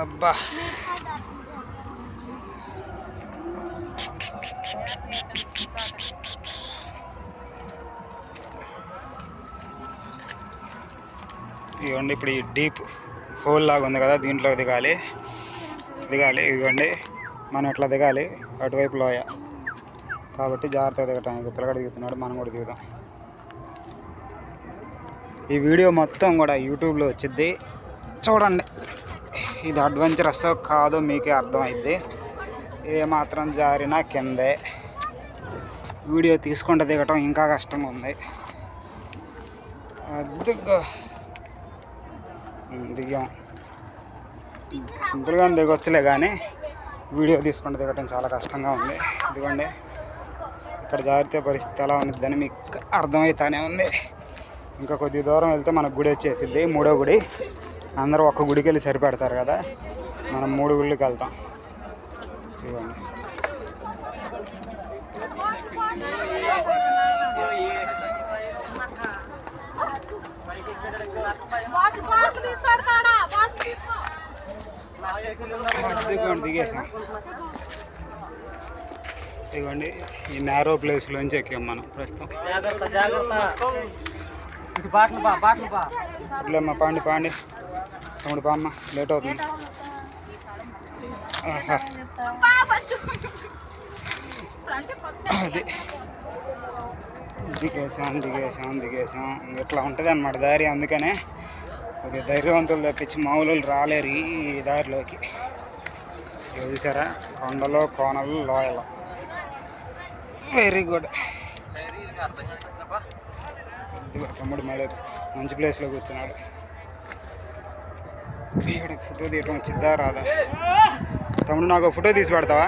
అబ్బా ఇదిగోండి ఇప్పుడు ఈ డీప్ హోల్ లాగా ఉంది కదా, దీంట్లో దిగాలి. ఇదిగోండి మనం ఎట్లా దిగాలి, అటువైపు లోయ కాబట్టి జాగ్రత్తగా దిగటానికి పిల్లగాడు దిగుతున్నాడు, మనం కూడా దిగుదాం. ఈ వీడియో మొత్తం కూడా యూట్యూబ్లో వచ్చింది, చూడండి. ఇది అడ్వెంచరస్ కాదో మీకే అర్థమైద్ది. ఏమాత్రం జారినా కిందే. వీడియో తీసుకుంటే దిగటం ఇంకా కష్టంగా ఉంది. అద్దుగా దిగాం, సింపుల్గా దిగొచ్చులే, కానీ వీడియో తీసుకుంటే దిగటం చాలా కష్టంగా ఉంది. ఇదిగోండి ఇక్కడ జాగ్రత్త పరిస్థితి ఎలా ఉంటుందని మీకు అర్థమవుతానే ఉంది. ఇంకా కొద్ది దూరం వెళ్తే మనకు గుడి వచ్చేసింది, 3వ గుడి. అందరూ ఒక్క గుడికి వెళ్ళి సరిపెడతారు కదా, మనం 3 గుళ్ళకి వెళ్తాం. ఇదిగోండి దిగేసాం. ఇదిగోండి ఈ నేరో ప్లేస్లోంచి ఎక్కాం మనం ప్రస్తుతం. ఇట్లేమ్మా, పాండి తమ్ముడు పామ్మ, లేట్ అవుతుంది. అది దిగేసాం. ఇట్లా ఉంటుంది అన్నమాట దారి. అందుకనే కొద్దిగా ధైర్యవంతులు తప్పించి మామూలు రాలేరు ఈ దారిలోకి. చూసారా, కొండలు కోనలు లోయలు. Very good. తమ్ముడు మళ్ళీ మంచి ప్లేస్లో కూర్చున్నాడు. ఫోటో తీయటం వచ్చిద్దా రాదా? తమ్ముడు నాకు ఫోటో తీసి పెడతావా?